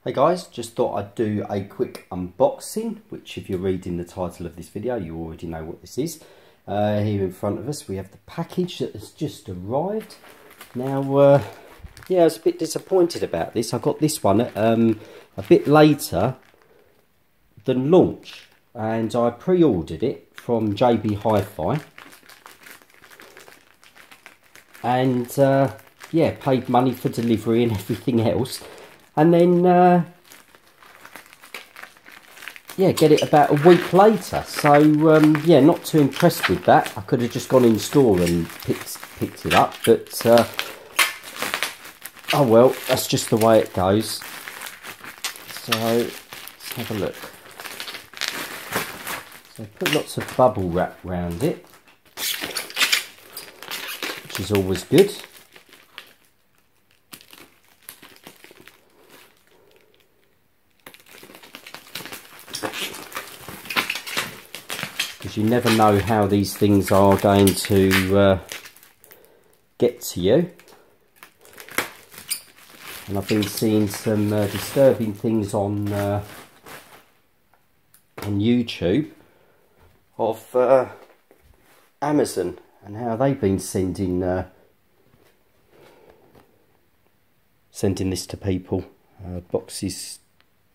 Hey guys, just thought I'd do a quick unboxing, which if you're reading the title of this video you already know what this is. Here in front of us we have the package that has just arrived. Now yeah, I was a bit disappointed about this. I got this one a bit later than launch, and I pre-ordered it from JB Hi-Fi, and yeah, paid money for delivery and everything else. And then, yeah, get it about a week later. So, yeah, not too impressed with that. I could have just gone in store and picked it up. But, oh well, that's just the way it goes. So, let's have a look. So, put lots of bubble wrap around it, which is always good. Because you never know how these things are going to get to you. And I've been seeing some disturbing things on YouTube of Amazon and how they've been sending this to people. Boxes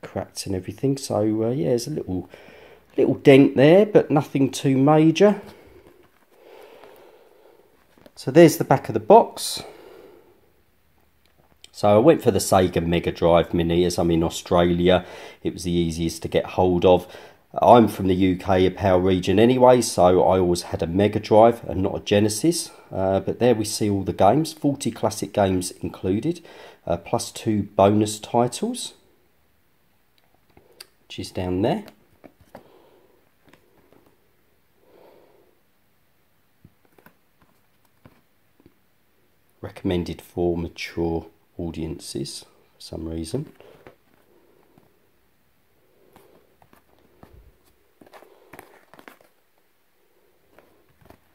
cracked and everything. So yeah, there's a little dent there, but nothing too major. So there's the back of the box. So I went for the Sega Mega Drive Mini, as I'm in Australia. It was the easiest to get hold of. I'm from the UK, a PAL region anyway, so I always had a Mega Drive and not a Genesis. But there we see all the games, 40 classic games included, plus 2 bonus titles, which is down there. Recommended for mature audiences for some reason.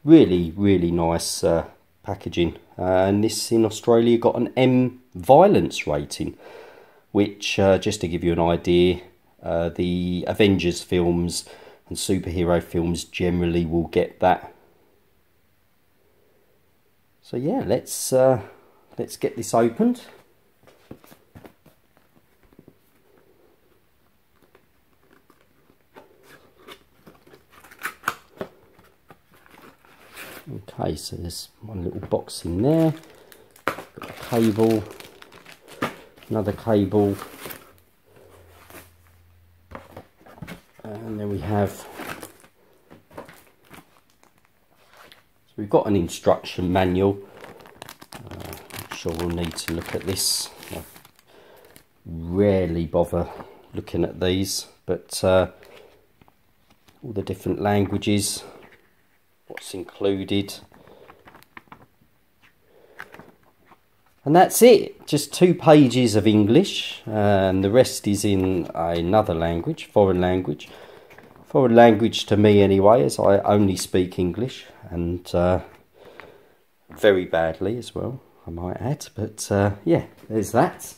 Really nice packaging, and this in Australia got an M violence rating, which just to give you an idea, the Avengers films and superhero films generally will get that. So yeah, let's get this opened. Okay, so there's one little box in there. Got a cable, another cable, and then we have. We've got an instruction manual. I'm sure we'll need to look at this. I rarely bother looking at these, but all the different languages, what's included. And that's it, just 2 pages of English, and the rest is in another language, foreign language. Foreign language to me anyway, as I only speak English, and very badly as well, I might add. But yeah, there's that.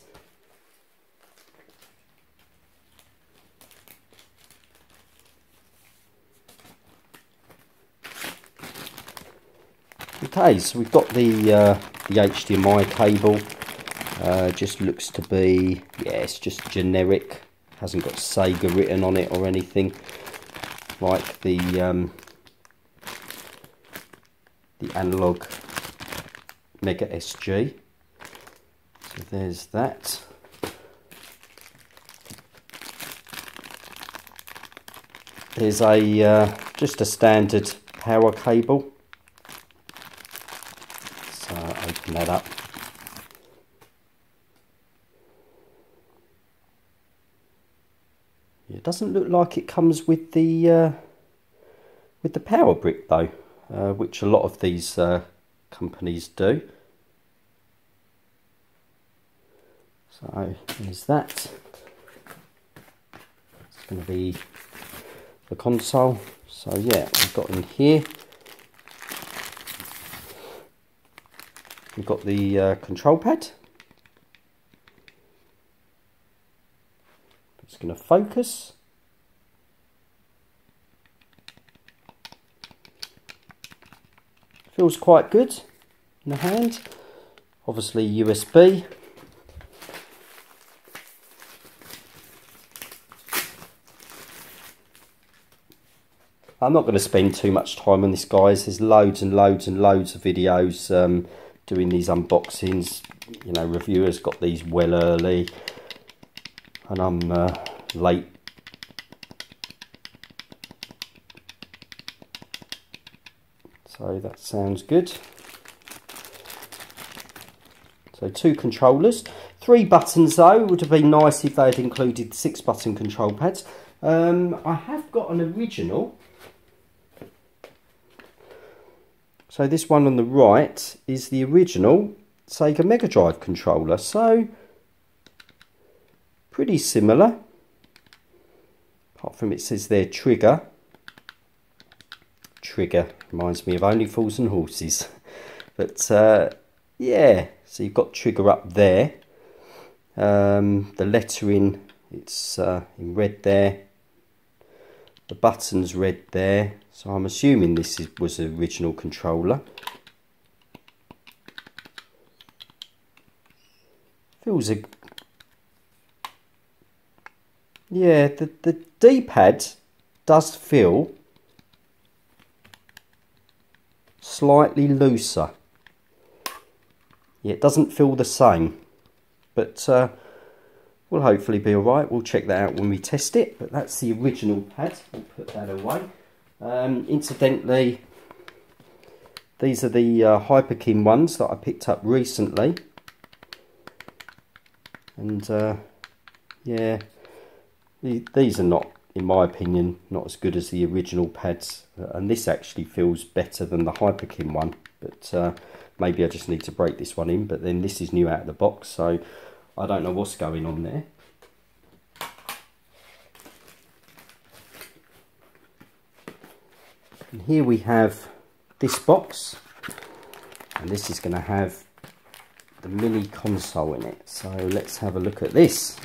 Okay, so we've got the HDMI cable. Just looks to be, yeah, it's just generic. Hasn't got Sega written on it or anything like the analog Mega SG. So there's that. There's a just a standard power cable. So open that up. It doesn't look like it comes with the power brick though, which a lot of these companies do. So there's that. It's going to be the console. So yeah, we've got in here. We've got the control pad. Just going to focus. Feels quite good in the hand. Obviously USB. I'm not going to spend too much time on this, guys. There's loads and loads and loads of videos doing these unboxings. You know, reviewers got these well early, and I'm late. So that sounds good. So 2 controllers, 3 buttons though. Would have been nice if they had included 6-button control pads. I have got an original. So this one on the right is the original Sega Mega Drive controller. So pretty similar. Apart from it says there trigger. Trigger reminds me of Only Fools and Horses. But yeah, so you've got trigger up there. The lettering, it's in red there. The button's red there. So I'm assuming this was the original controller. Feels a... Yeah, the D-pad does feel slightly looser. Yeah, it doesn't feel the same, but will hopefully be alright. We'll check that out when we test it, but that's the original pad. We'll put that away. Incidentally, these are the Hyperkin ones that I picked up recently, and yeah, these are not, in my opinion, not as good as the original pads, and this actually feels better than the Hyperkin one, but maybe I just need to break this one in. But then this is new out of the box, so I don't know what's going on there. And here we have this box, and this is going to have the mini console in it. So let's have a look at this.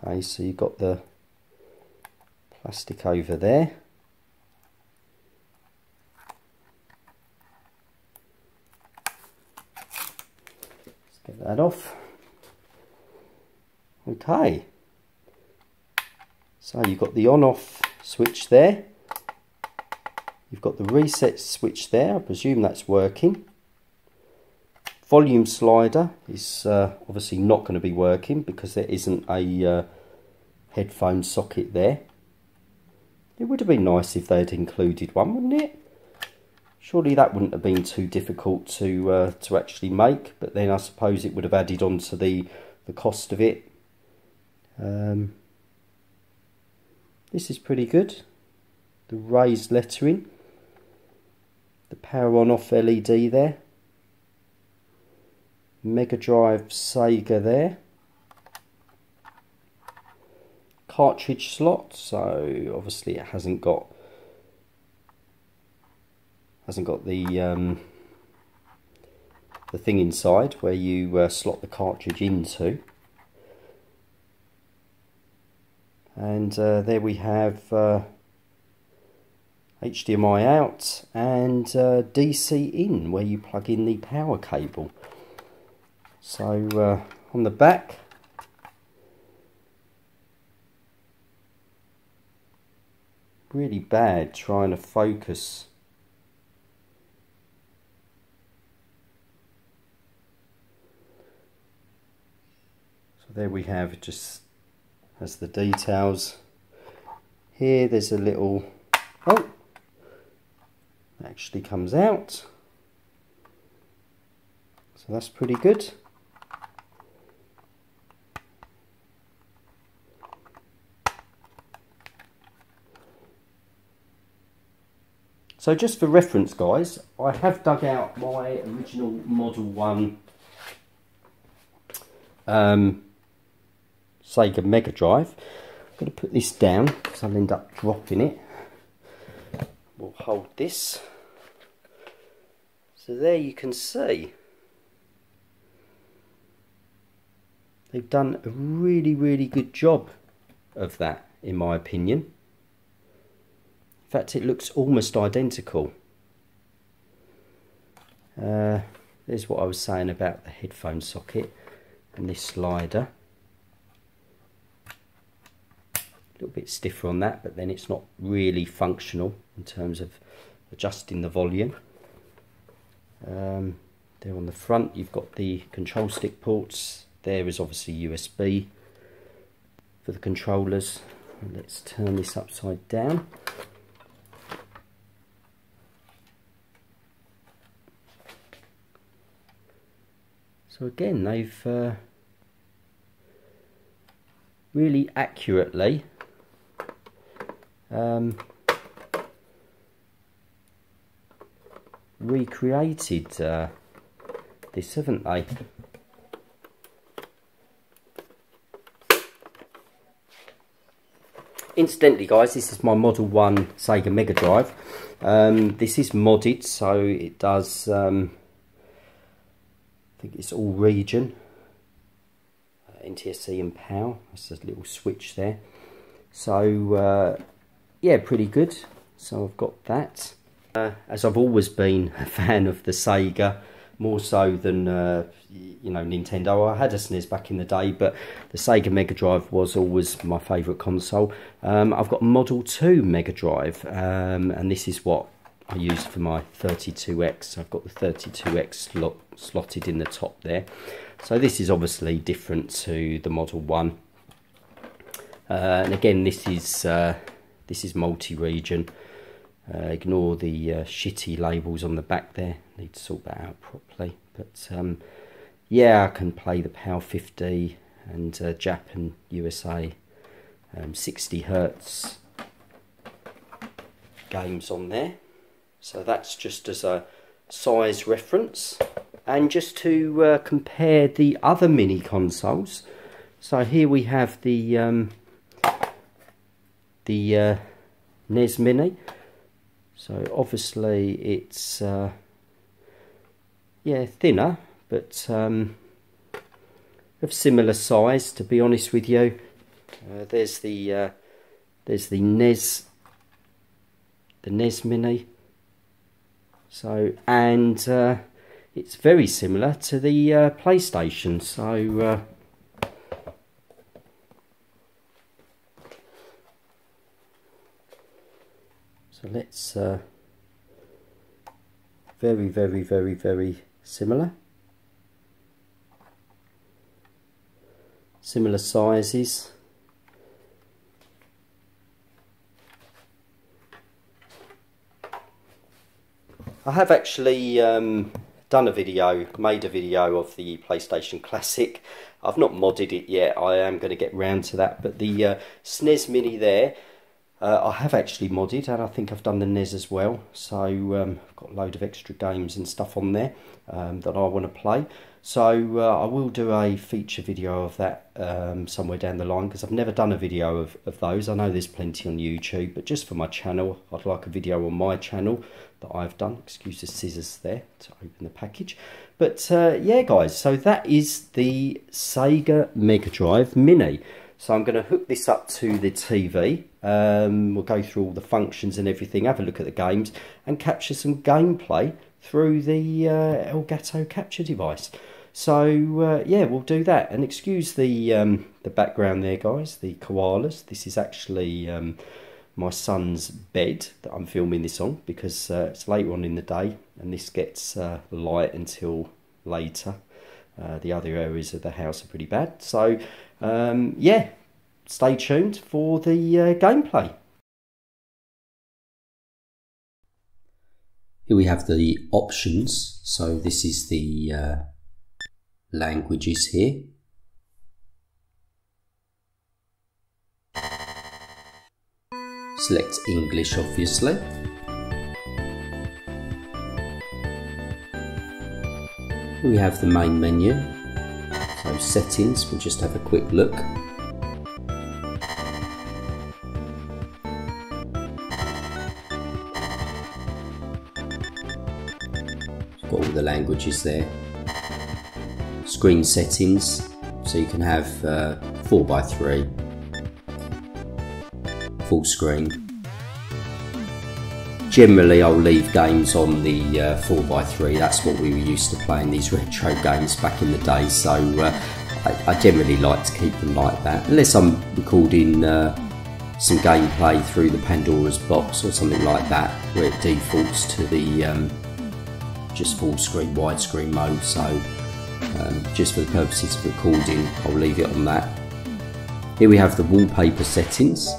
Okay, so you've got the plastic over there. Let's get that off. Okay, so you've got the on-off switch there. You've got the reset switch there. I presume that's working. Volume slider is obviously not going to be working because there isn't a headphone socket there. It would have been nice if they had included one, wouldn't it? Surely that wouldn't have been too difficult to actually make, but then I suppose it would have added on to the cost of it. This is pretty good. The raised lettering, the power on off LED there, Mega Drive Sega there, cartridge slot, so obviously it hasn't got the thing inside where you slot the cartridge into. And there we have HDMI out and DC in, where you plug in the power cable. So on the back, really bad trying to focus. So there we have it, just has the details. Here there's a little, oh, actually comes out, so that's pretty good. So just for reference, guys, I have dug out my original Model 1 Sega Mega Drive. I'm going to put this down because I'll end up dropping it. We'll hold this. So there you can see they've done a really good job of that, in my opinion. In fact, it looks almost identical. There's what I was saying about the headphone socket and this slider. A little bit stiffer on that, but then it's not really functional in terms of adjusting the volume. There on the front you've got the control stick ports. There is obviously USB for the controllers. And let's turn this upside down. So again, they've really accurately recreated this, haven't they? Incidentally guys, this is my Model 1 Sega Mega Drive. This is modded, so it does, I think it's all region, NTSC and PAL. That's a little switch there. So yeah, pretty good. So I've got that. As I've always been a fan of the Sega, more so than you know, Nintendo. I had a SNES back in the day, but the Sega Mega Drive was always my favourite console. I've got a Model 2 Mega Drive, and this is what I used for my 32X. I've got the 32X slotted in the top there. So this is obviously different to the Model 1. And again, this is multi-region. Ignore the shitty labels on the back there. Need to sort that out properly. But yeah, I can play the PAL 50 and Jap and USA 60 Hertz games on there. So that's just as a size reference, and just to compare the other mini consoles. So here we have the NES Mini. So obviously it's yeah, thinner, but of similar size, to be honest with you. There's the NES Mini. So, and it's very similar to the PlayStation. So so let's very similar. Similar sizes. I have actually done a video, made a video of the PlayStation Classic. I've not modded it yet. I am going to get round to that. But the SNES Mini there, I have actually modded, and I think I've done the NES as well. So I've got a load of extra games and stuff on there that I want to play. So I will do a feature video of that somewhere down the line, because I've never done a video of those. I know there's plenty on YouTube, but just for my channel, I'd like a video on my channel that I've done. Excuse the scissors there to open the package. But yeah guys, so that is the Sega Mega Drive Mini. So I'm going to hook this up to the TV. We'll go through all the functions and everything, have a look at the games, and capture some gameplay through the Elgato capture device. So yeah, we'll do that. And excuse the background there, guys, the koalas. This is actually my son's bed that I'm filming this on, because it's later on in the day, and this gets light until later. The other areas of the house are pretty bad. So yeah, stay tuned for the gameplay. Here we have the options. So this is the languages here. Select English, obviously. Here we have the main menu. So settings, we'll just have a quick look. Got all the languages there. Screen settings, so you can have 4:3, full screen. Generally I'll leave games on the 4:3, that's what we were used to playing these retro games back in the day, so I generally like to keep them like that, unless I'm recording some gameplay through the Pandora's box or something like that, where it defaults to the just full screen, widescreen mode, so just for the purposes of recording I'll leave it on that. Here we have the wallpaper settings.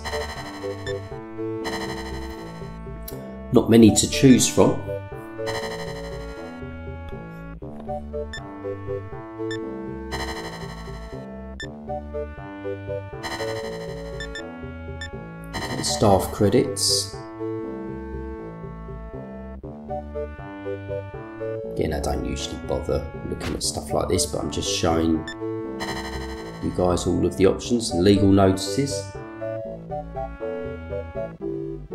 Not many to choose from. Okay, staff credits. Again, I don't usually bother looking at stuff like this, but I'm just showing you guys all of the options. Legal notices.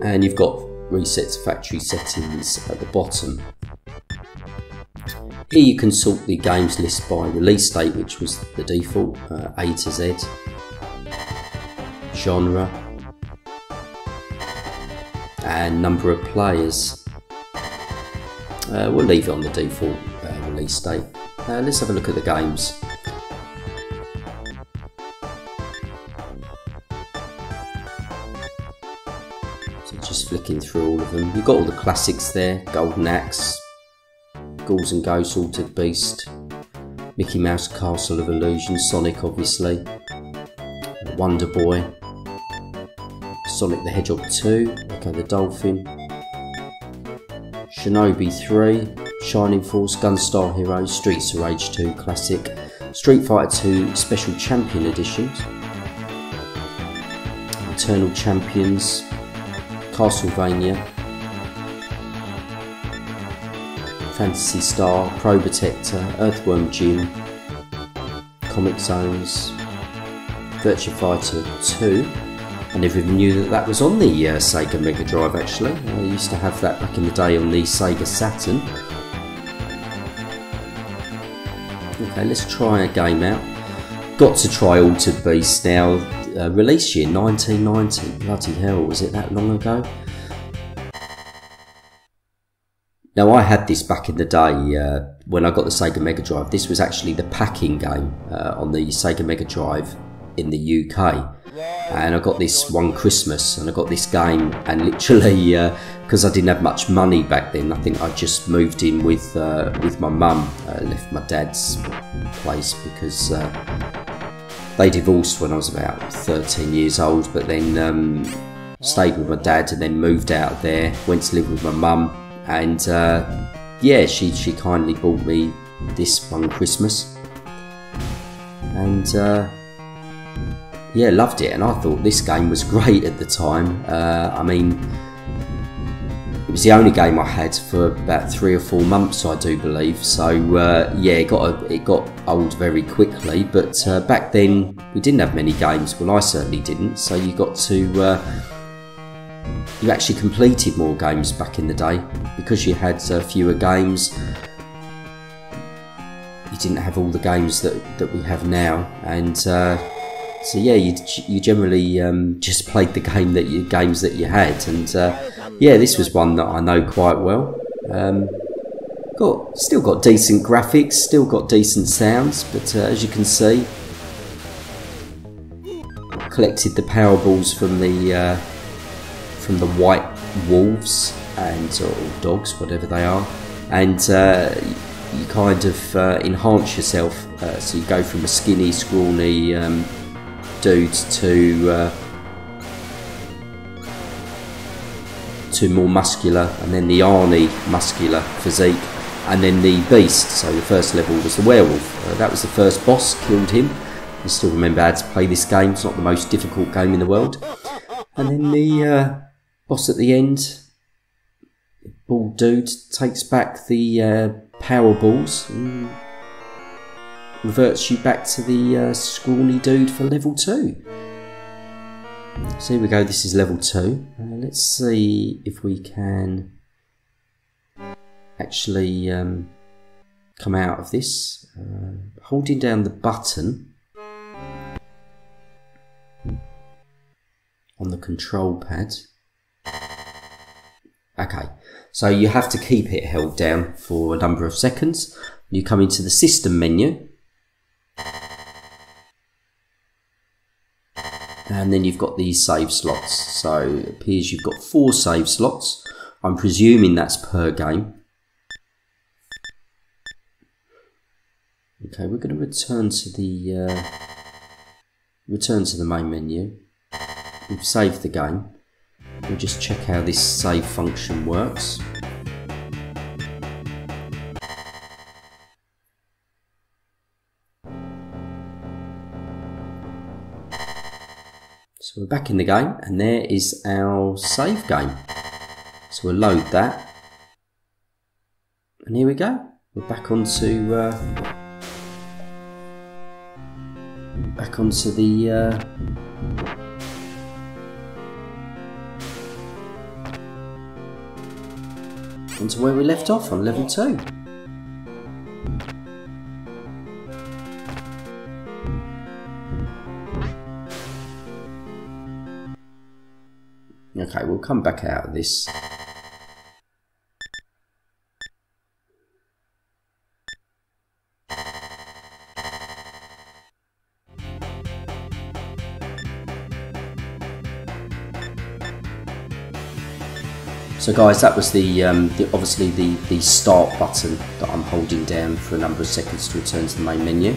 And you've got reset to factory settings at the bottom. Here you can sort the games list by release date, which was the default, A to Z, genre, and number of players. We'll leave it on the default release date. Let's have a look at the games. Just flicking through all of them. You've got all the classics there: Golden Axe, Ghouls and Ghosts, Altered Beast, Mickey Mouse Castle of Illusion, Sonic obviously, Wonder Boy, Sonic the Hedgehog 2, okay, the Dolphin, Shinobi 3, Shining Force, Gunstar Heroes, Streets of Rage 2 Classic, Street Fighter 2 Special Champion Editions, Eternal Champions, Castlevania, Fantasy Star, Pro Protector, Earthworm Jim, Comic Zones, Virtua Fighter 2. I never even knew that that was on the Sega Mega Drive actually. I used to have that back in the day on the Sega Saturn. Okay, let's try a game out. Got to try Altered Beast now. Release year 1990. Bloody hell, was it that long ago? Now I had this back in the day when I got the Sega Mega Drive. This was actually the packing game on the Sega Mega Drive in the UK. And I got this one Christmas and I got this game, and literally because I didn't have much money back then, I think I just moved in with my mum, left my dad's place because they divorced when I was about 13 years old, but then stayed with my dad and then moved out there, went to live with my mum, and yeah, she kindly bought me this one Christmas, and yeah, loved it, and I thought this game was great at the time. I mean, it was the only game I had for about 3 or 4 months, I do believe. So yeah, it got old very quickly. But back then we didn't have many games. Well, I certainly didn't. So you got to you actually completed more games back in the day because you had fewer games. You didn't have all the games that we have now, and so yeah, you generally just played the games that you had, and yeah, this was one that I know quite well. Still got decent graphics, still got decent sounds, but as you can see, collected the power balls from the white wolves or dogs, whatever they are, and you kind of enhance yourself. So you go from a skinny, scrawny dude to more muscular, and then the Arnie muscular physique, and then the beast. So the first level was the werewolf. That was the first boss, killed him. I still remember how to play this game. It's not the most difficult game in the world. And then the boss at the end, bald dude, takes back the power balls and reverts you back to the scrawny dude for level 2. So here we go, this is level 2. Let's see if we can actually come out of this, holding down the button on the control pad. Okay, so you have to keep it held down for a number of seconds. You come into the system menu, and then you've got these save slots. So it appears you've got 4 save slots. I'm presuming that's per game. Okay, we're going to return to the main menu. We've saved the game. We'll just check how this save function works. So we're back in the game, and there is our save game. So we'll load that, and here we go. We're back onto onto where we left off on level 2. Okay, we'll come back out of this. So guys, that was obviously the start button that I'm holding down for a number of seconds to return to the main menu.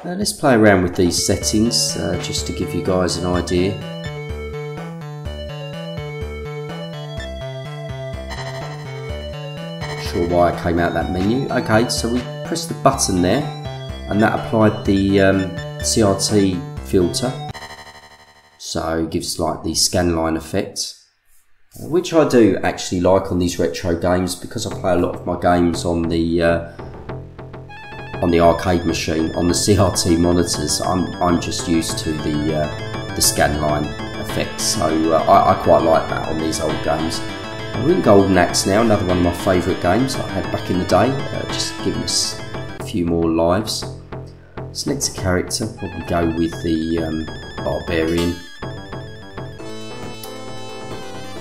Let's play around with these settings just to give you guys an idea. Not sure why I came out that menu. Okay, so we press the button there, and that applied the CRT filter, so it gives like the scanline effect, which I do actually like on these retro games, because I play a lot of my games on the arcade machine, on the CRT monitors. I'm just used to the scanline effect, so I quite like that on these old games. We're in Golden Axe now, another one of my favourite games I had back in the day, just giving us a few more lives. Select a character, probably go with the Barbarian.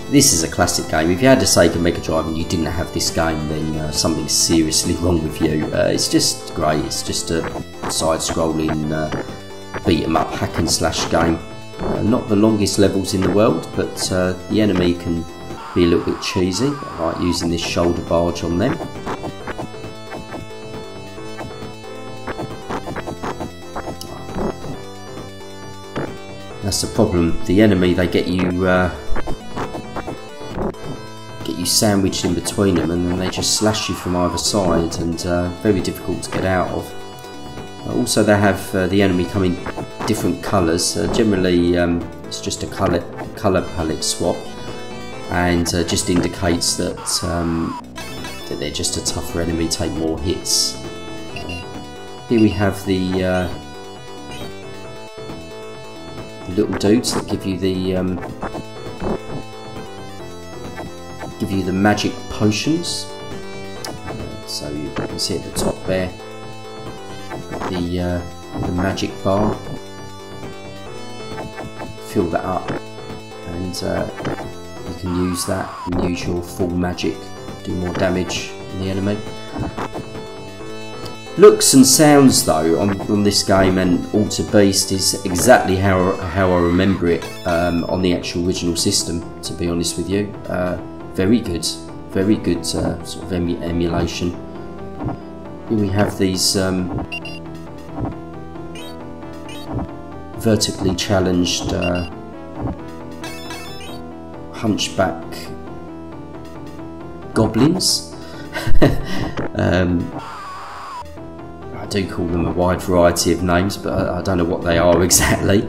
This is a classic game. If you had a Sega Mega Drive and you didn't have this game, then something's seriously wrong with you. It's just great. It's just a side-scrolling beat 'em up hack and slash game. Not the longest levels in the world, but the enemy can be a little bit cheesy. I like using this shoulder barge on them. That's the problem. The enemy, they get you sandwiched in between them, and then they just slash you from either side, and very difficult to get out of. Also, they have the enemy come in different colours. Generally, it's just a colour palette swap, and just indicates that they're just a tougher enemy, take more hits. Here we have the little dudes that give you the magic potions. So you can see at the top there, got the magic bar. Fill that up, and you can use that and use your full magic, do more damage on the enemy. Looks and sounds though on this game and Alter Beast is exactly how I remember it on the actual original system, to be honest with you. Very good sort of emulation. Here we have these vertically challenged hunchback goblins. I do call them a wide variety of names, but I don't know what they are exactly.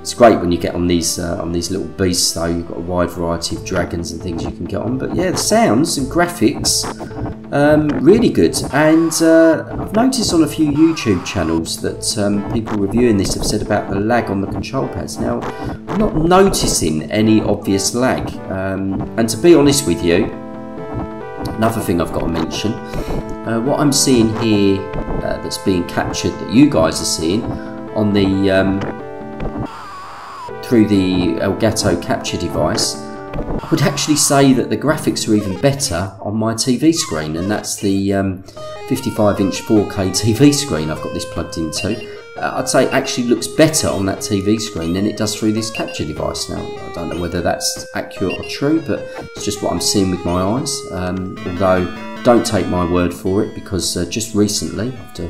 It's great when you get on these little beasts though. You've got a wide variety of dragons and things you can get on. But yeah, the sounds and graphics Really good. And I've noticed on a few YouTube channels that people reviewing this have said about the lag on the control pads. Now, I'm not noticing any obvious lag. And to be honest with you, another thing I've got to mention, what I'm seeing here that's being captured, that you guys are seeing on the through the Elgato capture device, I would actually say that the graphics are even better on my TV screen, and that's the 55-inch 4K TV screen I've got this plugged into. I'd say it actually looks better on that TV screen than it does through this capture device. Now, I don't know whether that's accurate or true, but it's just what I'm seeing with my eyes. Although, don't take my word for it, because just recently, after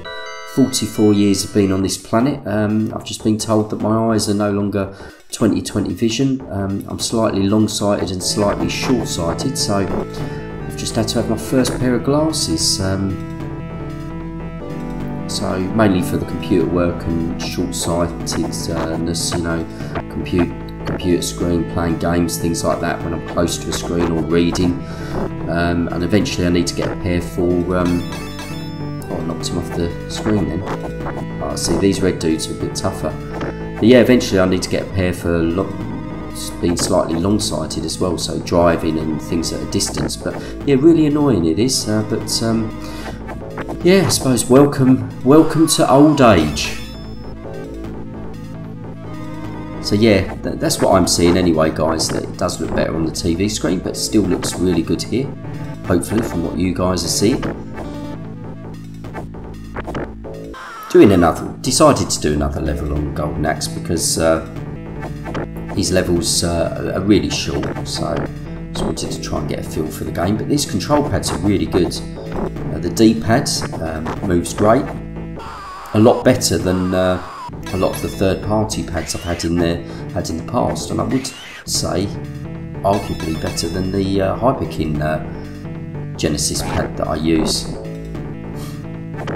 44 years of being on this planet, I've just been told that my eyes are no longer 20/20 vision. I'm slightly long-sighted and slightly short-sighted, so I've just had to have my first pair of glasses. So mainly for the computer work and short-sightedness, you know, computer screen, playing games, things like that when I'm close to a screen or reading. And eventually I need to get a pair for oh, I knocked him off the screen then. Oh, see, these red dudes are a bit tougher. But yeah, eventually I need to get a pair for being slightly long-sighted as well, so driving and things at a distance. But yeah, really annoying it is. Yeah, I suppose welcome to old age. So yeah, that's what I'm seeing anyway, guys. That it does look better on the TV screen, but still looks really good here. Hopefully, from what you guys are seeing. Decided to do another level on Golden Axe because these levels are really short, so just wanted to try and get a feel for the game. But these control pads are really good. The D-pad moves great, a lot better than a lot of the third-party pads I've had in the past, and I would say arguably better than the Hyperkin Genesis pad that I use.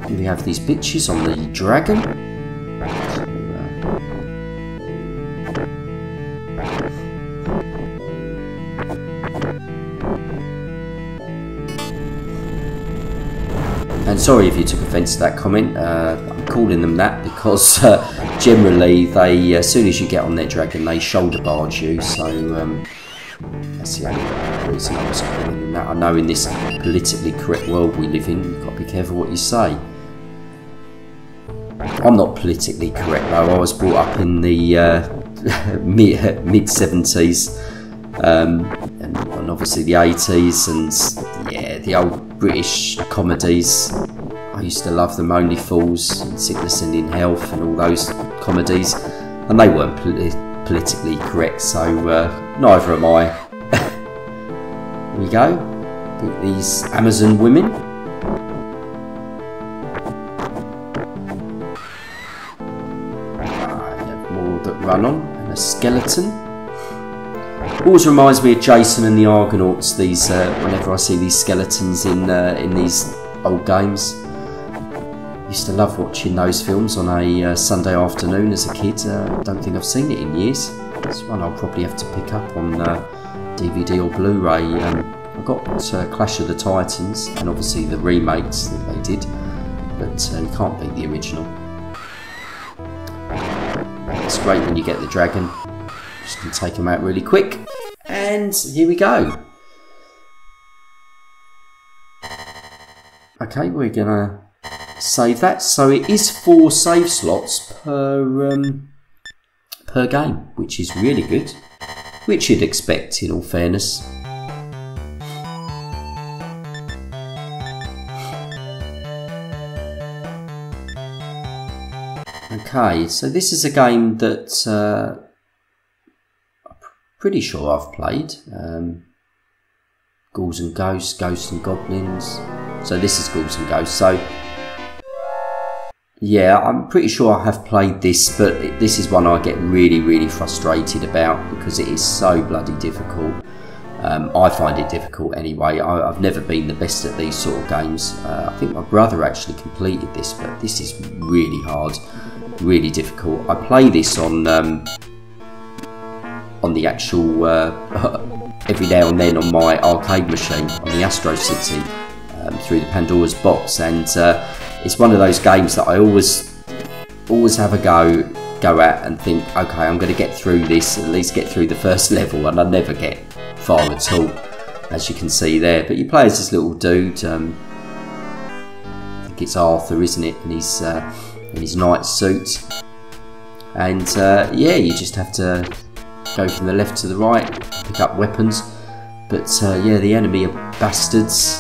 Here we have these bitches on the dragon. And sorry if you took offence to that comment. I'm calling them that because generally they, as soon as you get on their dragon, they shoulder barge you. So that's the only reason I was calling them that. I know in this politically correct world we live in, you've got to be careful what you say. I'm not politically correct though. I was brought up in the mid 70s. And obviously the 80s, and yeah, the old British comedies. I used to love them. Only Fools, and Sickness and in Health, and all those comedies, and they weren't politically correct, so neither am I. Here we go. These Amazon women. Have more that run on, and a skeleton. Always reminds me of Jason and the Argonauts. These, whenever I see these skeletons in these old games, I used to love watching those films on a Sunday afternoon as a kid. I don't think I've seen it in years. It's one I'll probably have to pick up on DVD or Blu-ray. I got Clash of the Titans and obviously the remakes that they did, but you can't beat the original. It's great when you get the dragon. Just going to take them out really quick, and here we go. Okay, we're going to save that. So it is 4 save slots per game, which is really good, which you'd expect in all fairness. Okay, so this is a game that pretty sure I've played. Ghouls and Ghosts, Ghosts and Goblins. So this is Ghouls and Ghosts. So yeah, I'm pretty sure I have played this, but this is one I get really frustrated about because it is so bloody difficult. I find it difficult anyway. I've never been the best at these sort of games. I think my brother actually completed this, but this is really hard, really difficult. I play this on the actual every now and then on my arcade machine on the Astro City, through the Pandora's box, and it's one of those games that I always have a go at and think, okay, I'm going to get through this, at least get through the first level, and I never get far at all, as you can see there. But you play as this little dude, I think it's Arthur, isn't it, in his knight suit, and yeah, you just have to go from the left to the right, pick up weapons. But yeah, the enemy are bastards.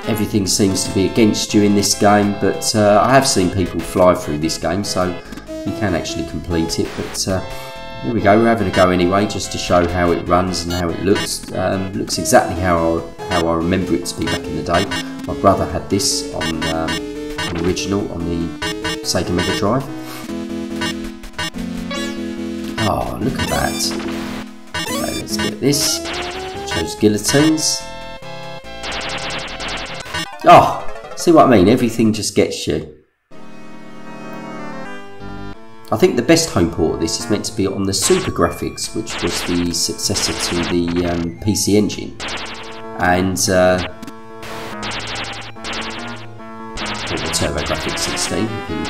Everything seems to be against you in this game, but I have seen people fly through this game, so you can actually complete it. But here we go, we're having a go anyway, just to show how it runs and how it looks. Looks exactly how I remember it to be back in the day. My brother had this on the original on the Sega Mega Drive. Oh, look at that. Okay, let's get this. Those guillotines. Oh, see what I mean? Everything just gets you. I think the best home port of this is meant to be on the Super Graphics, which was the successor to the PC Engine, and or the TurboGrafx 16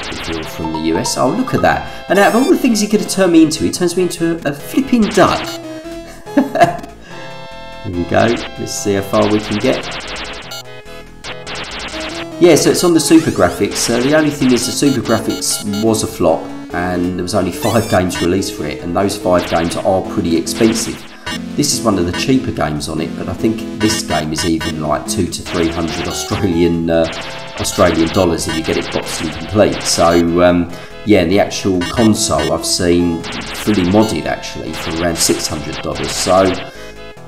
if you're from the US. Oh, look at that! And out of all the things he could have turned me into, he turns me into a flipping duck. Here we go, let's see how far we can get. Yeah, so it's on the Super Graphics. The only thing is the Super Graphics was a flop, and there was only 5 games released for it, and those 5 games are pretty expensive. This is one of the cheaper games on it, but I think this game is even like 200 to 300 Australian dollars if you get it boxed and complete. So yeah, the actual console I've seen fully modded actually for around $600. So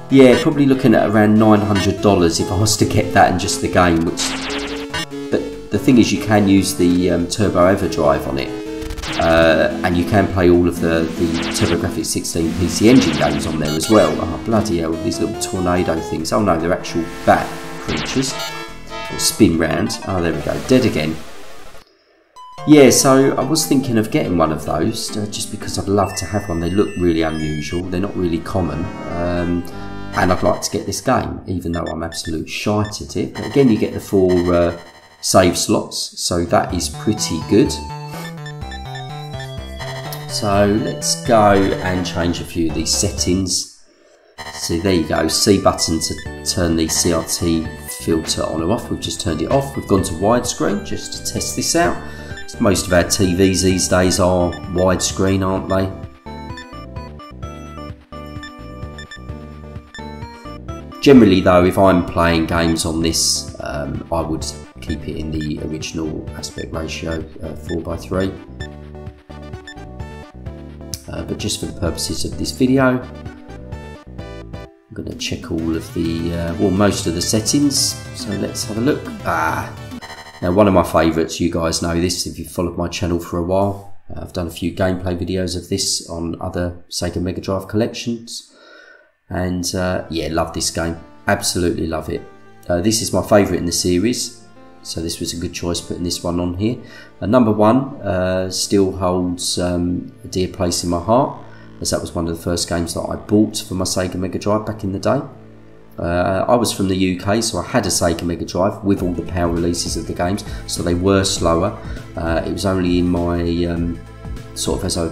yeah, probably looking at around $900 if I was to get that and just the game. But the thing is, you can use the Turbo Everdrive on it, and you can play all of the TurboGrafx 16 PC Engine games on there as well. Oh bloody hell, these little tornado things. Oh no, they're actual bat creatures that spin round. Oh, there we go, dead again. Yeah, so I was thinking of getting one of those, just because I'd love to have one. They look really unusual, they're not really common. And I'd like to get this game, even though I'm absolute shite at it. But again, you get the 4 save slots, so that is pretty good. So let's go and change a few of these settings. So there you go, C button to turn the CRT filter on or off. We've just turned it off. We've gone to widescreen just to test this out. Most of our TVs these days are widescreen, aren't they? Generally though, if I'm playing games on this, I would keep it in the original aspect ratio, 4:3. But just for the purposes of this video, I'm going to check all of the, well, most of the settings. So let's have a look. Now one of my favourites, you guys know this if you've followed my channel for a while. I've done a few gameplay videos of this on other Sega Mega Drive collections. And yeah, love this game, absolutely love it. This is my favourite in the series, so this was a good choice putting this one on here. Number 1 still holds a dear place in my heart, as that was one of the first games that I bought for my Sega Mega Drive back in the day. I was from the UK, so I had a Sega Mega Drive with all the PAL releases of the games, so they were slower. It was only in my sort of as I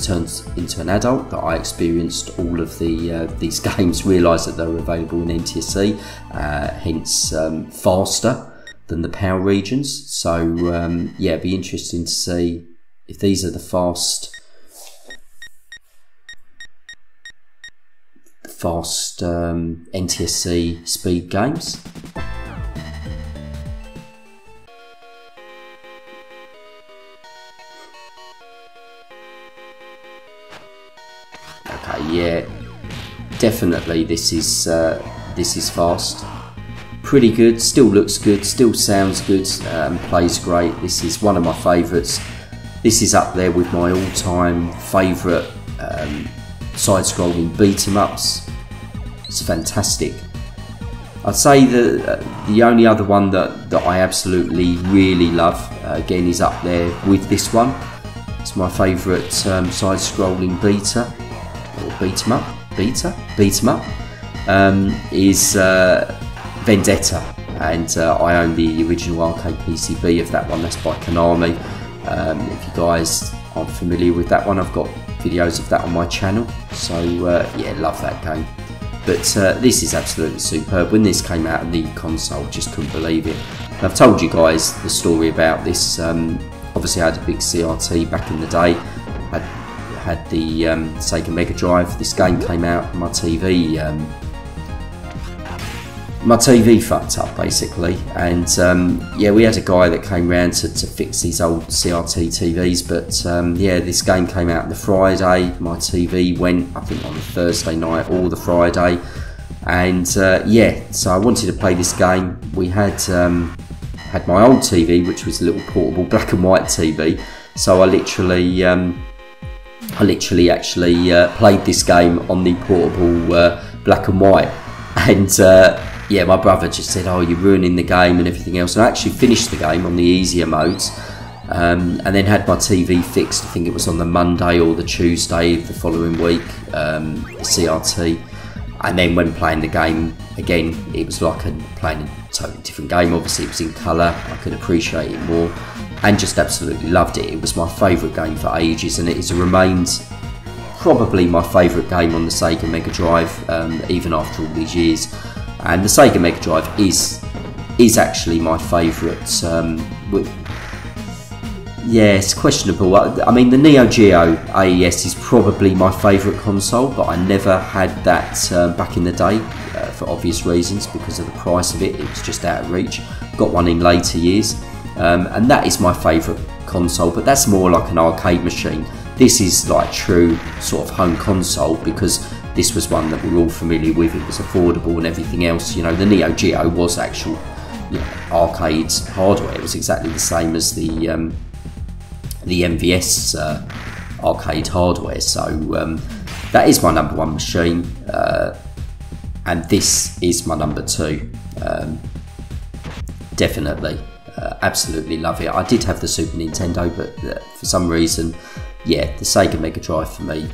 turned into an adult that I experienced all of these games, realised that they were available in NTSC, hence faster than the PAL regions. So yeah, it'd be interesting to see if these are the fast NTSC speed games. Okay, yeah, definitely this is fast. Pretty good, still looks good, still sounds good, plays great. This is one of my favourites. This is up there with my all-time favourite side-scrolling beat-em-ups. It's fantastic. I'd say the only other one that I absolutely really love, again, is up there with this one. It's my favourite side-scrolling beater, or beat 'em up, is Vendetta. and I own the original arcade PCB of that one. That's by Konami. If you guys aren't familiar with that one, I've got videos of that on my channel, so yeah, love that game. But this is absolutely superb. When this came out on the console, just couldn't believe it. And I've told you guys the story about this. Obviously I had a big CRT back in the day. I had the Sega Mega Drive. This game came out, my TV fucked up basically, and yeah, we had a guy that came round to fix these old CRT TVs, but yeah, this game came out on the Friday. My TV went, I think, on the Thursday night or the Friday, and yeah, so I wanted to play this game. We had my old TV, which was a little portable black and white TV, so I literally actually played this game on the portable black and white, and yeah, my brother just said, "Oh, you're ruining the game and everything else." And I actually finished the game on the easier modes, and then had my TV fixed. I think it was on the Monday or the Tuesday of the following week, the CRT. And then when playing the game again, it was like playing a totally different game. Obviously, it was in colour. I could appreciate it more, and just absolutely loved it. It was my favourite game for ages, and it remains probably my favourite game on the Sega Mega Drive, even after all these years. And the Sega Mega Drive is actually my favourite. Yeah, it's questionable. I mean, the Neo Geo AES is probably my favourite console, but I never had that back in the day for obvious reasons, because of the price of it. It was just out of reach. Got one in later years, and that is my favourite console, but that's more like an arcade machine. This is like true sort of home console, because this was one that we're all familiar with. It was affordable and everything else. You know, the Neo Geo was actual, you know, arcade hardware. It was exactly the same as the MVS arcade hardware. So that is my number one machine, and this is my number two. Definitely, absolutely love it. I did have the Super Nintendo, but for some reason, yeah, the Sega Mega Drive for me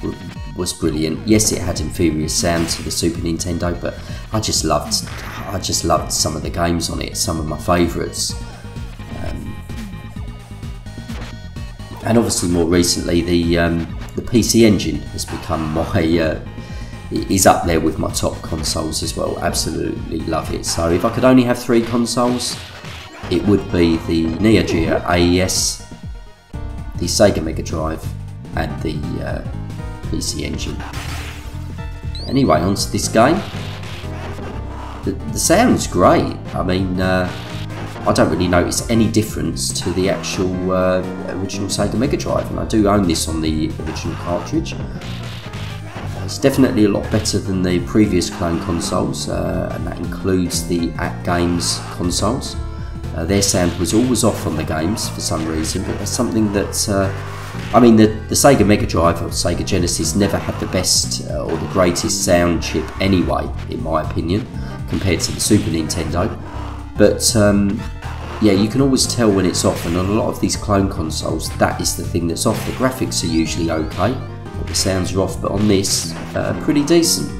was brilliant. Yes, it had inferior sound to the Super Nintendo, but I just loved some of the games on it. Some of my favourites, and obviously more recently the PC Engine has become my is up there with my top consoles as well. Absolutely love it. So if I could only have three consoles, it would be the Neo Geo AES, the Sega Mega Drive, and the PC Engine. Anyway, on to this game. The sound's great. I mean, I don't really notice any difference to the actual original Sega Mega Drive, and I do own this on the original cartridge. It's definitely a lot better than the previous clone consoles, and that includes the AtGames consoles. Their sound was always off on the games for some reason, but there's something that, I mean, the Sega Mega Drive or Sega Genesis never had the best or the greatest sound chip anyway, in my opinion, compared to the Super Nintendo. But yeah, you can always tell when it's off, and on a lot of these clone consoles, that is the thing that's off. The graphics are usually okay, but the sounds are off, but on this, pretty decent.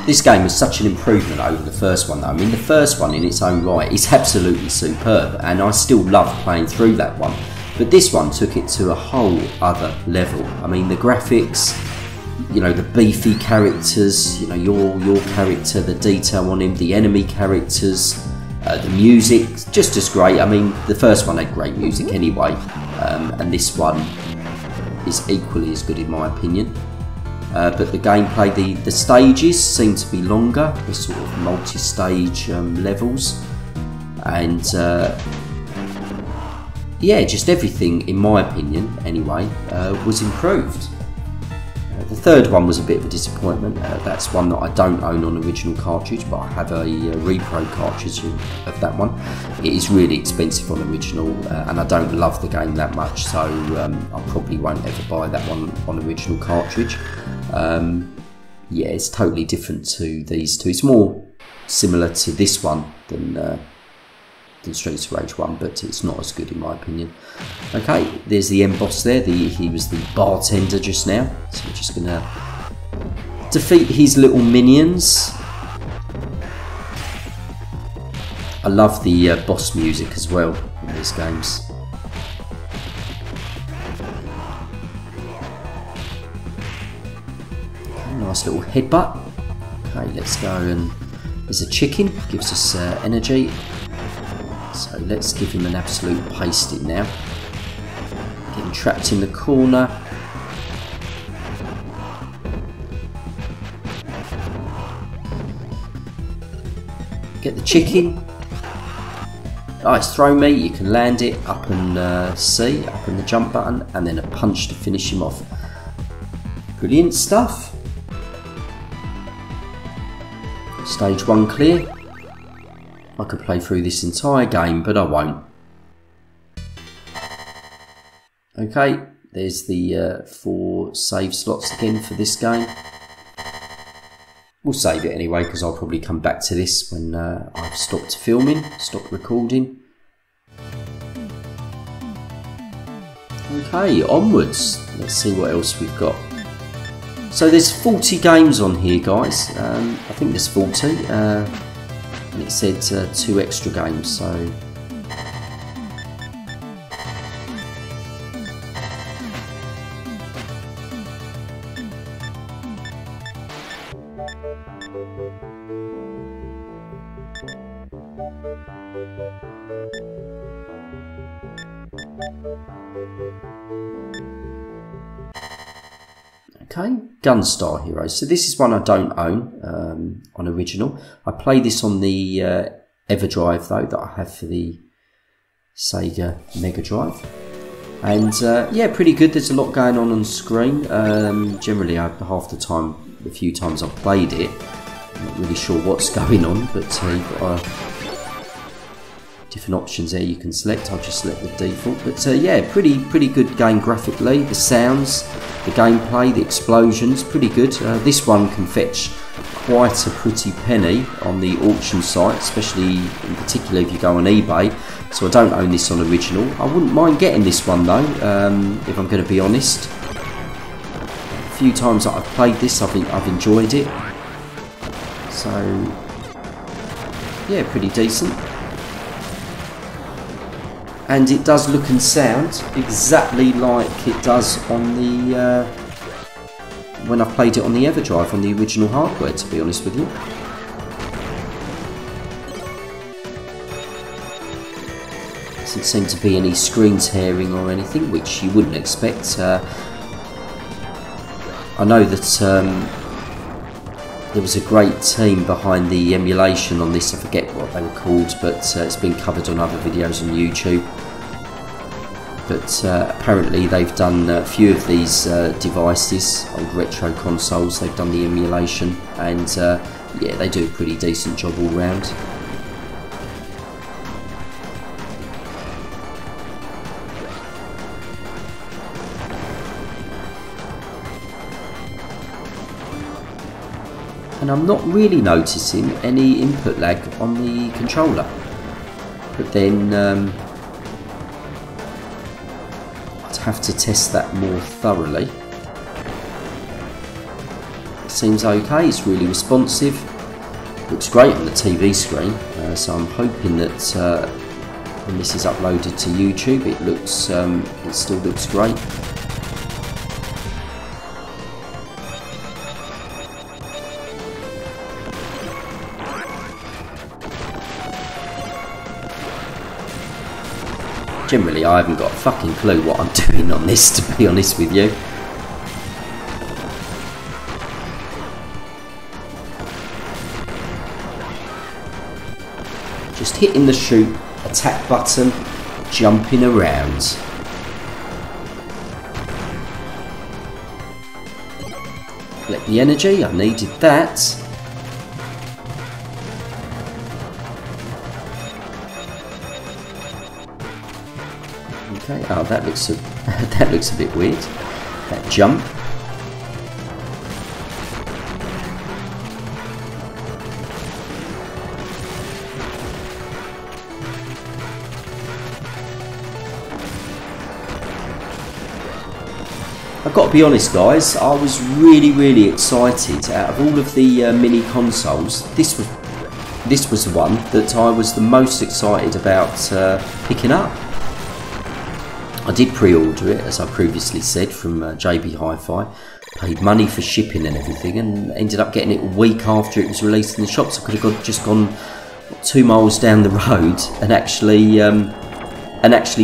This game was such an improvement over the first one though. I mean, the first one in its own right is absolutely superb, and I still love playing through that one. But this one took it to a whole other level. I mean, the graphics, you know, the beefy characters, you know, your character, the detail on him, the enemy characters, the music, just as great. I mean, the first one had great music anyway, and this one is equally as good in my opinion. But the gameplay, the stages seem to be longer, the sort of multi-stage levels, and yeah, just everything, in my opinion anyway, was improved. The third one was a bit of a disappointment. That's one that I don't own on original cartridge, but I have a repro cartridge of that one. It is really expensive on original, and I don't love the game that much, so I probably won't ever buy that one on original cartridge. yeah, it's totally different to these two. It's more similar to this one than Streets of Rage 1, but it's not as good in my opinion. Okay, there's the end boss there. He was the bartender just now, so we're just going to defeat his little minions. I love the boss music as well in these games. Okay, nice little headbutt. Okay, let's go, and there's a chicken, gives us energy. So let's give him an absolute pasting now. Getting trapped in the corner. Get the chicken. Nice throw me, you can land it up and C, up in the jump button, and then a punch to finish him off. Brilliant stuff. Stage 1 clear. I could play through this entire game, but I won't. Okay, there's the 4 save slots again for this game. We'll save it anyway, because I'll probably come back to this when I've stopped filming, stopped recording. Okay, onwards. Let's see what else we've got. So there's 40 games on here, guys. I think there's 40. And it said 2 extra games, so okay, Gunstar Heroes. So this is one I don't own on original. I play this on the EverDrive though, that I have for the Sega Mega Drive. And yeah, pretty good. There's a lot going on screen. Generally, half the time, the few times I've played it, I'm not really sure what's going on, but you've got different options there you can select. I'll just select the default. But yeah, pretty good game graphically. The sounds, the gameplay, the explosions, pretty good. This one can fetch quite a pretty penny on the auction site, especially in particular if you go on eBay. So I don't own this on original. I wouldn't mind getting this one though, if I'm going to be honest. A few times that I've played this, I've enjoyed it. So yeah, pretty decent. And it does look and sound exactly like it does on the when I played it on the EverDrive, on the original hardware, to be honest with you. Doesn't seem to be any screen tearing or anything, which you wouldn't expect. I know that there was a great team behind the emulation on this. I forget what they were called, but it's been covered on other videos on YouTube. But apparently they've done a few of these devices, old retro consoles. They've done the emulation, and yeah, they do a pretty decent job all round. And I'm not really noticing any input lag on the controller. But then I'd have to test that more thoroughly. It seems okay, it's really responsive. Looks great on the TV screen, so I'm hoping that when this is uploaded to YouTube, it still looks great. Generally, I haven't got a fucking clue what I'm doing on this, to be honest with you. Just hitting the shoot, attack button, jumping around. Collect the energy, I needed that. Okay, oh, that looks a bit weird. That jump. I've got to be honest guys, I was really excited. Out of all of the mini consoles, this was the one that I was the most excited about picking up. I did pre-order it, as I previously said, from JB Hi-Fi. Paid money for shipping and everything, and ended up getting it a week after it was released in the shops. I could have just gone 2 miles down the road and actually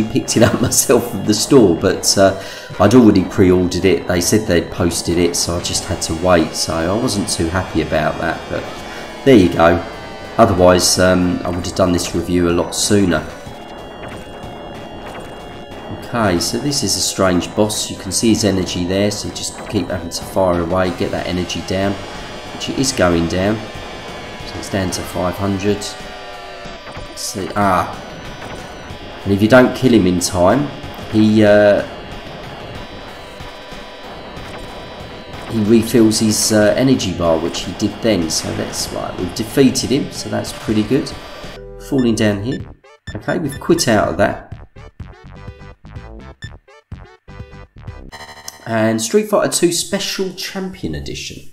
picked it up myself from the store, but I'd already pre-ordered it. They said they'd posted it, so I just had to wait, so I wasn't too happy about that, but there you go. Otherwise I would have done this review a lot sooner. Okay, so this is a strange boss. You can see his energy there, so you just keep having to fire away, get that energy down, which it is going down. So it's down to 500. Let's see, and if you don't kill him in time, he refills his energy bar, which he did then. So that's right, we've defeated him, so that's pretty good. Falling down here. Okay, we've quit out of that. And Street Fighter 2 Special Champion Edition.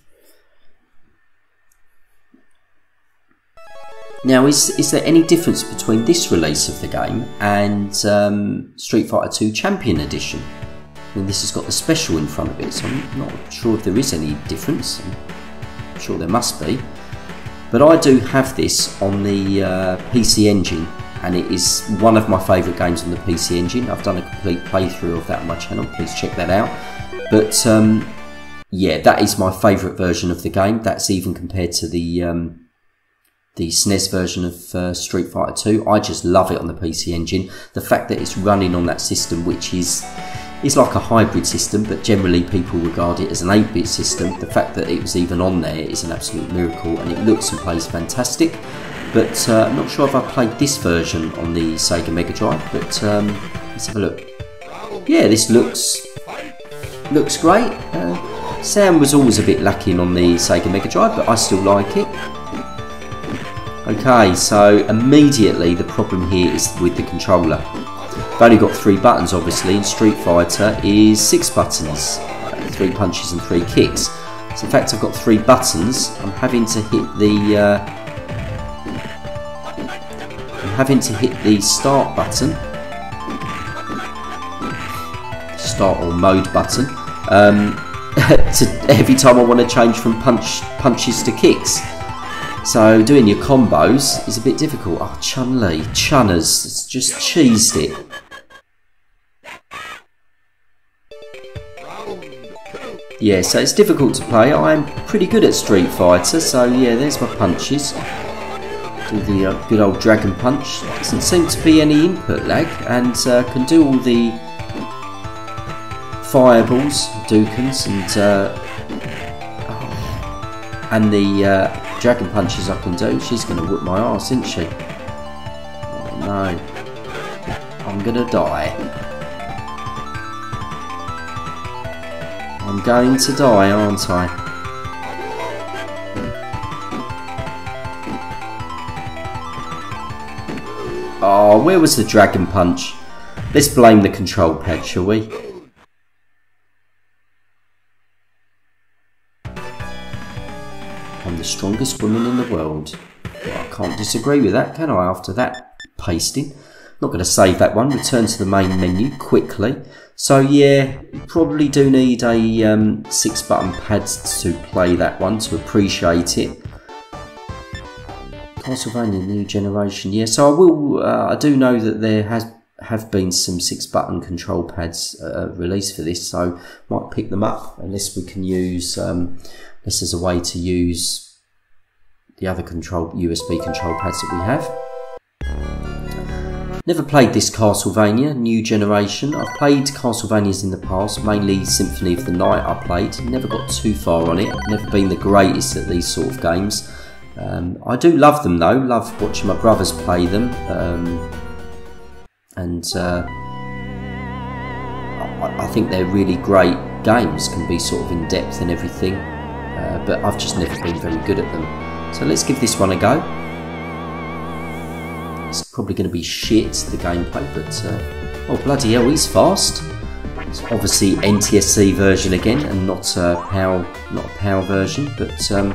Now, is there any difference between this release of the game and Street Fighter 2 Champion Edition? I mean, this has got the special in front of it, so I'm not sure if there is any difference. I'm sure there must be. But I do have this on the PC Engine, and it is one of my favourite games on the PC Engine. I've done a complete playthrough of that on my channel, please check that out. But yeah, that is my favourite version of the game. That's even compared to the SNES version of Street Fighter 2. I just love it on the PC Engine. The fact that it's running on that system, which is like a hybrid system, but generally people regard it as an 8-bit system. The fact that it was even on there is an absolute miracle, and it looks and plays fantastic. But I'm not sure if I played this version on the Sega Mega Drive, but let's have a look. Yeah, this looks great. Sound was always a bit lacking on the Sega Mega Drive, but I still like it. Okay, so immediately the problem here is with the controller. I've only got 3 buttons, obviously, and Street Fighter is 6 buttons, 3 punches and 3 kicks. So in fact I've got 3 buttons. I'm having to hit the start button, start or mode button, every time I want to change from punches to kicks. So doing your combos is a bit difficult. Oh, Chun-Li, Chunners, it's just cheesed it. Yeah, so it's difficult to play. I'm pretty good at Street Fighter, so yeah, there's my punches. Do the good old Dragon Punch. Doesn't seem to be any input lag, and can do all the fireballs, Dukens, and the Dragon Punches I can do. She's going to whip my arse, isn't she? Oh no. I'm going to die. I'm going to die, aren't I? Oh, where was the Dragon Punch? Let's blame the control pad, shall we? I'm the strongest woman in the world. Well, I can't disagree with that, can I, after that pasting? Not going to save that one. Return to the main menu quickly. So yeah, you probably do need a 6-button pad to play that one, to appreciate it. Castlevania New Generation. Yeah, so I will. I do know that there have been some 6-button control pads released for this, so might pick them up unless we can use this as a way to use the other USB control pads that we have. Never played this Castlevania New Generation. I've played Castlevanias in the past, mainly Symphony of the Night I played. Never got too far on it. Never been the greatest at these sort of games. I do love them though. Love watching my brothers play them. I think they're really great games. Can be sort of in depth and everything. But I've just never been very good at them. So let's give this one a go. It's probably going to be shit, the gameplay, but oh bloody hell, he's fast. It's obviously NTSC version again, and not a PAL version, but okay.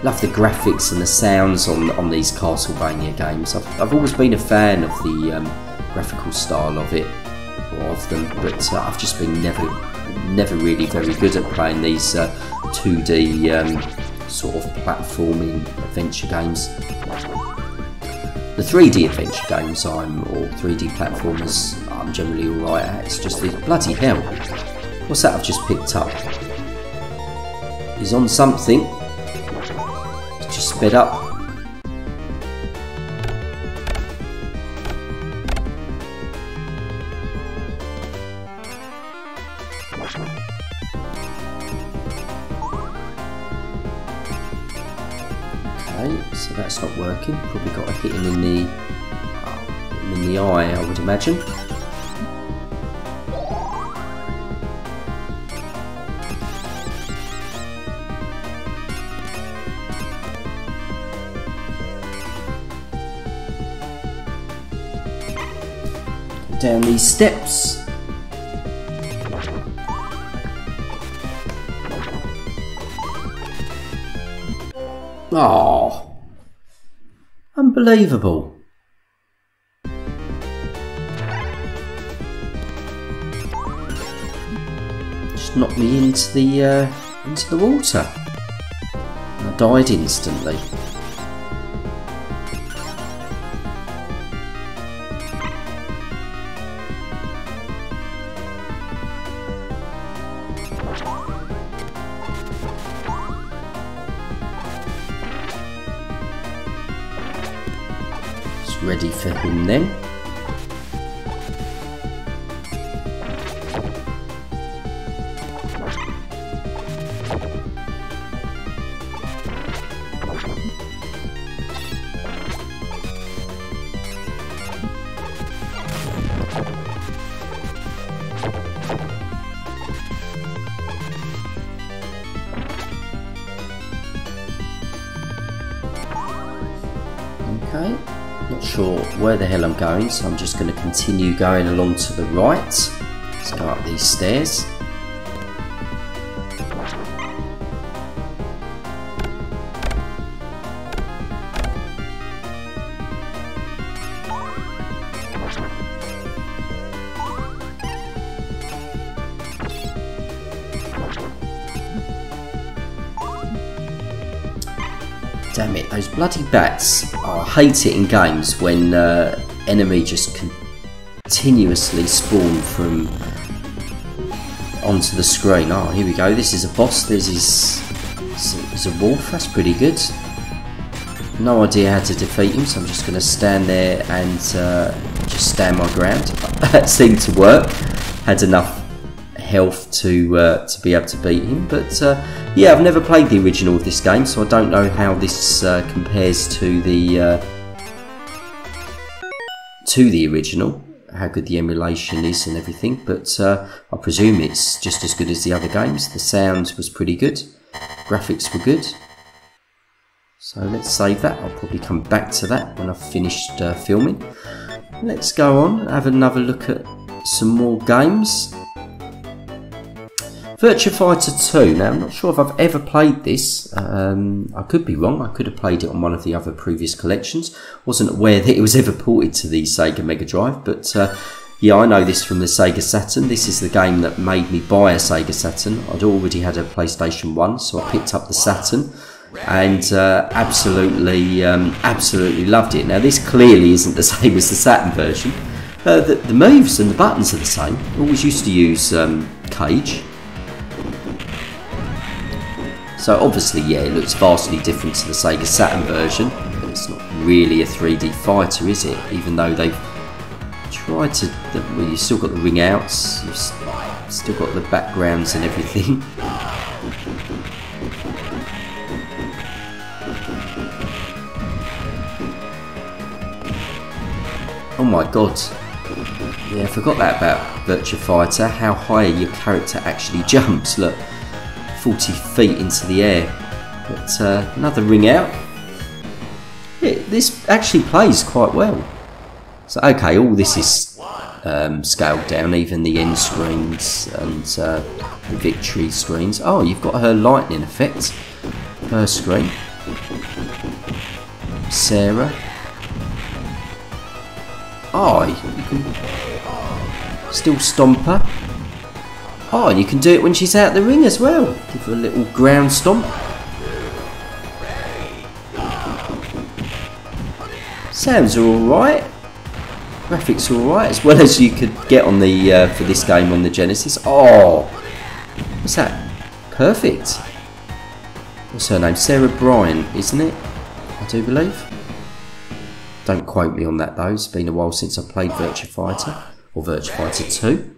Love the graphics and the sounds on these Castlevania games. I've always been a fan of the graphical style of it, or of them, but I've just been never really very good at playing these 2D sort of platforming adventure games. The 3D adventure games or 3D platformers I'm generally alright at. It's just the bloody hell. What's that I've just picked up? He's on something. It's just sped up. Okay, so that's not working. Probably got to hit him in the eye, I would imagine. Down these steps. Oh, unbelievable. Just knocked me into the water. I died instantly. Ready for him then. Okay. Not sure where the hell I'm going, so I'm just going to continue going along to the right. Let's go up these stairs. Damn it, those bloody bats. Oh, I hate it in games when enemy just continuously spawn from onto the screen. Oh, here we go. This is a boss. There's a wolf. That's pretty good. No idea how to defeat him, so I'm just going to stand there and just stand my ground. That seemed to work. Had enough health to be able to beat him, but yeah, I've never played the original of this game, so I don't know how this compares to the original, how good the emulation is and everything, but I presume it's just as good as the other games. The sound was pretty good, graphics were good, so let's save that. I'll probably come back to that when I've finished filming. Let's go on and have another look at some more games. Virtua Fighter 2. Now, I'm not sure if I've ever played this. I could be wrong. I could have played it on one of the other previous collections. Wasn't aware that it was ever ported to the Sega Mega Drive, but yeah, I know this from the Sega Saturn. This is the game that made me buy a Sega Saturn. I'd already had a PlayStation 1, so I picked up the Saturn and absolutely loved it. Now, this clearly isn't the same as the Saturn version. The moves and the buttons are the same. I always used to use Cage. So obviously, yeah, it looks vastly different to the Sega Saturn version, but it's not really a 3D fighter, is it? Even though they've tried to, well, you've still got the ring outs, you've still got the backgrounds and everything. Oh my god. Yeah, I forgot that about Virtua Fighter, how high your character actually jumps. Look. 40 feet into the air. But another ring out. this actually plays quite well. So okay, all this is scaled down, even the end screens and the victory screens. Oh, you've got her lightning effect. Her screen. Sarah. Oh, you can still stomp her. Oh, and you can do it when she's out the ring as well. Give her a little ground stomp. Sounds alright. Graphics are alright, as well as you could get on the for this game on the Genesis. Oh, what's that? Perfect. What's her name? Sarah Bryan, isn't it? I do believe. Don't quote me on that though. It's been a while since I played Virtua Fighter or Virtua Fighter 2.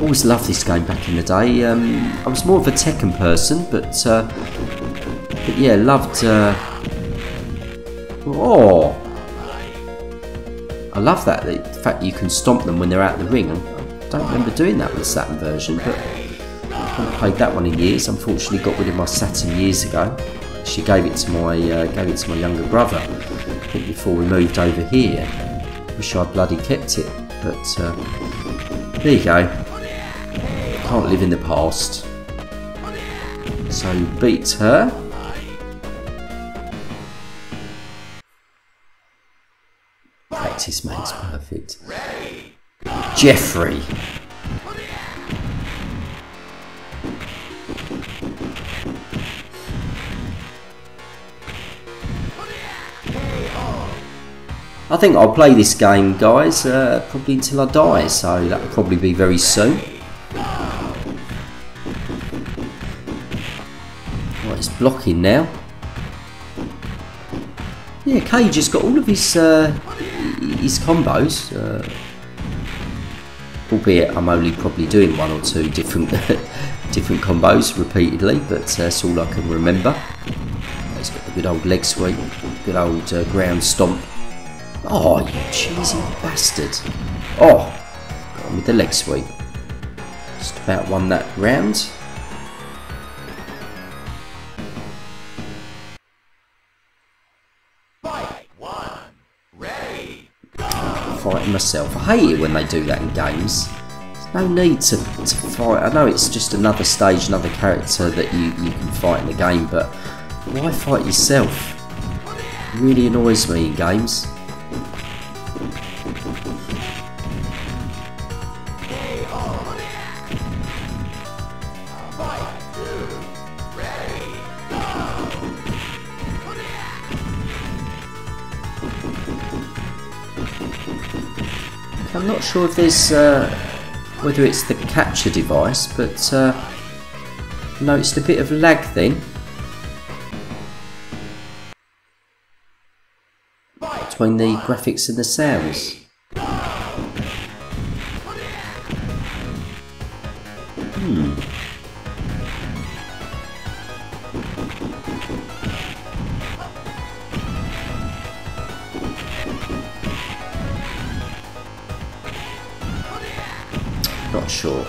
Always loved this game back in the day. I was more of a Tekken person, but yeah, loved. Oh, I love that. The fact you can stomp them when they're out the ring. I don't remember doing that with the Saturn version, but I haven't played that one in years. Unfortunately, got rid of my Saturn years ago. She gave it to my younger brother. I think before we moved over here. Wish I bloody kept it, but there you go. Can't live in the past. So beat her. Practice makes perfect. Jeffrey. I think I'll play this game, guys, probably until I die, so that'll probably be very soon. Right, it's blocking now. Yeah, Cage has got all of his combos, albeit I'm only probably doing one or two different different combos repeatedly, but that's all I can remember. He's got the good old leg sweep, good old ground stomp. Oh, you cheesy bastard. Oh, got him with the leg sweep. Just about won that round. Fighting myself. I hate it when they do that in games. There's no need to fight. I know it's just another stage, another character that you can fight in the game, but why fight yourself? It really annoys me in games. I'm not sure if there's whether it's the capture device, but I noticed a bit of lag then between the graphics and the sounds. Not sure.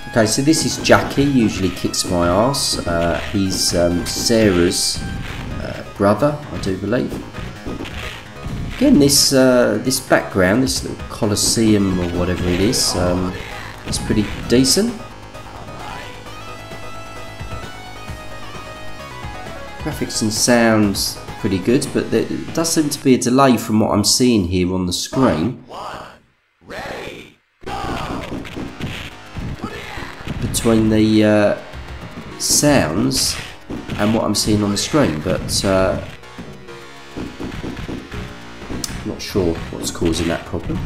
Okay, so this is Jackie, usually kicks my ass. He's Sarah's brother, I do believe. Again, this this background, this little Colosseum or whatever it is pretty decent. Graphics and sounds pretty good, but there does seem to be a delay from what I'm seeing here on the screen. Between the sounds and what I'm seeing on the screen, but not sure what's what's causing that problem.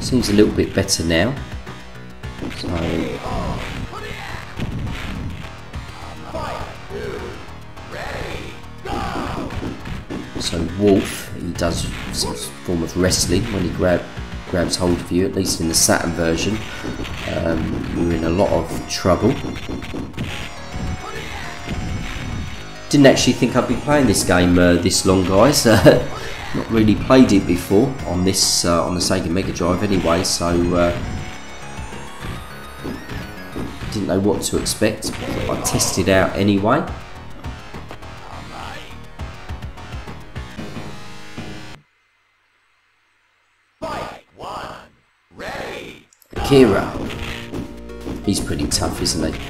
Seems a little bit better now. So Wolf, he does some form of wrestling when he grabs hold of you, at least in the Saturn version. You're in a lot of trouble. Didn't actually think I'd be playing this game this long, guys. Not really played it before on this on the Sega Mega Drive anyway, so didn't know what to expect. I tested it out anyway. Akira, he's pretty tough, isn't he?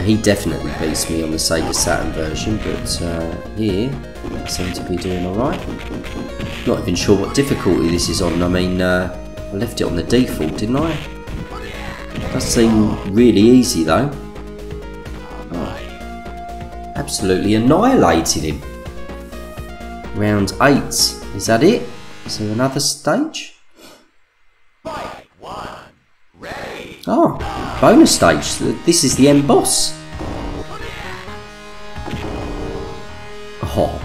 He definitely beats me on the Sega Saturn version, but here I seem to be doing alright. Not even sure what difficulty this is on. I mean, I left it on the default, didn't I? It does seem really easy though. Oh, absolutely annihilated him. Round 8. Is that it? Is there another stage? Oh, bonus stage. This is the end boss. Oh.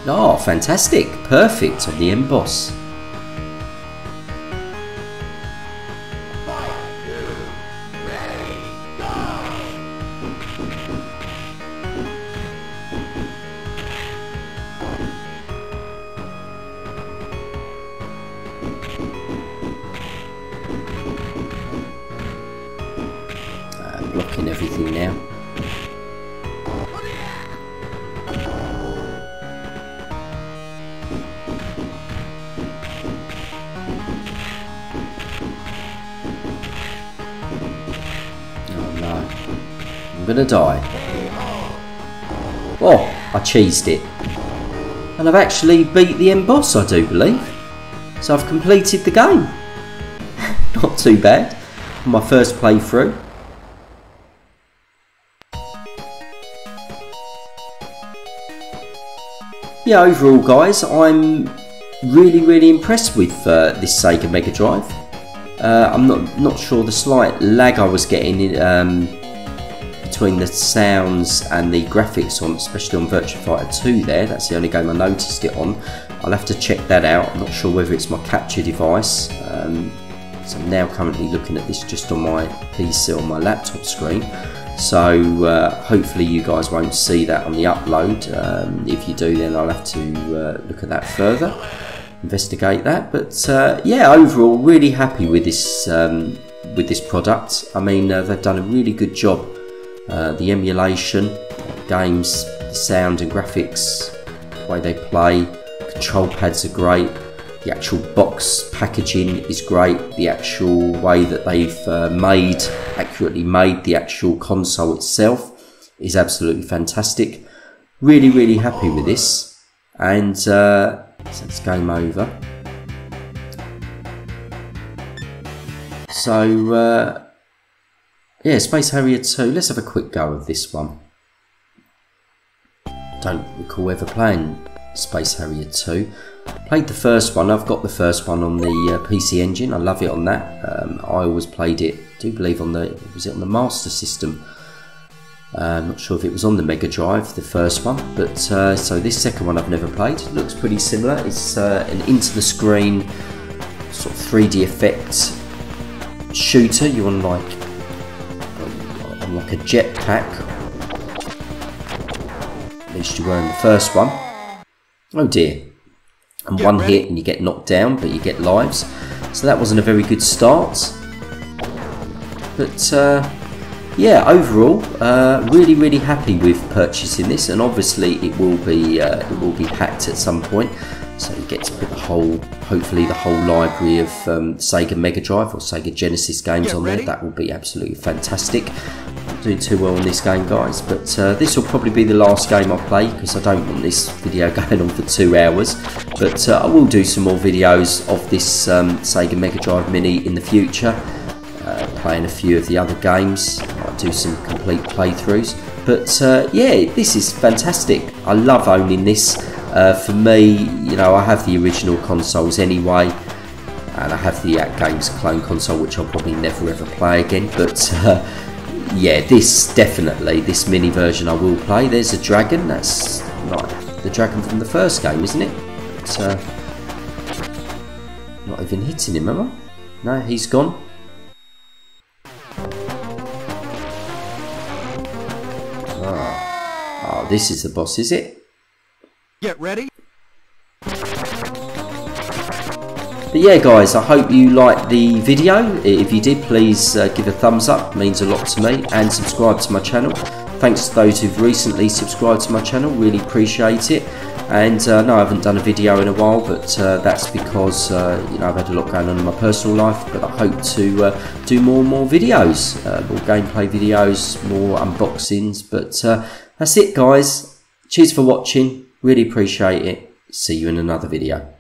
Oh, fantastic. Perfect on the end boss. Blocking everything now. Oh no, I'm gonna die. Oh, I cheesed it. And I've actually beat the end boss, I do believe. So I've completed the game. Not too bad. My first playthrough. Yeah, overall guys, I'm really impressed with this Sega Mega Drive. I'm not sure the slight lag I was getting in, between the sounds and the graphics on, especially on Virtua Fighter 2 there. That's the only game I noticed it on. I'll have to check that out. I'm not sure whether it's my capture device. So I'm now currently looking at this just on my PC, on my laptop screen. So hopefully you guys won't see that on the upload. If you do, then I'll have to look at that further, investigate that. But yeah, overall really happy with this product. I mean, they've done a really good job. The emulation, games, the sound and graphics, the way they play, control pads are great. The actual box packaging is great. The actual way that they've accurately made the actual console itself is absolutely fantastic. Really happy with this. And so it's game over. So yeah, Space Harrier 2. Let's have a quick go of this one. Don't recall ever playing Space Harrier 2. Played the first one. I've got the first one on the PC Engine. I love it on that. I always played it, I do believe, on the, was it on the Master System? I'm not sure if it was on the Mega Drive, the first one, but so this second one I've never played. It looks pretty similar. It's an into the screen sort of 3D effect shooter. You're on like a jetpack. At least you were in the first one. Oh dear. And one hit and you get knocked down, but you get lives. So that wasn't a very good start. But yeah, overall, really happy with purchasing this, and obviously it will be hacked at some point. So you get to put the whole, hopefully the whole library of Sega Mega Drive or Sega Genesis games on there. That will be absolutely fantastic. Not doing too well on this game, guys, but this will probably be the last game I play, because I don't want this video going on for 2 hours. But I will do some more videos of this Sega Mega Drive Mini in the future, playing a few of the other games. I'll do some complete playthroughs. But yeah, this is fantastic. I love owning this. For me, you know, I have the original consoles anyway, and I have the Games Clone console, which I'll probably never ever play again. But yeah, this definitely, this mini version I will play. There's a dragon. That's like the dragon from the first game, isn't it? It's not even hitting him, am I? No, he's gone. Oh, this is the boss, is it? Get ready. But yeah, guys, I hope you liked the video. If you did, please give a thumbs up. It means a lot to me. And subscribe to my channel. Thanks to those who've recently subscribed to my channel. Really appreciate it. And no, I haven't done a video in a while, but that's because you know, I've had a lot going on in my personal life. But I hope to do more and more videos, more gameplay videos, more unboxings. But that's it, guys. Cheers for watching. Really appreciate it. See you in another video.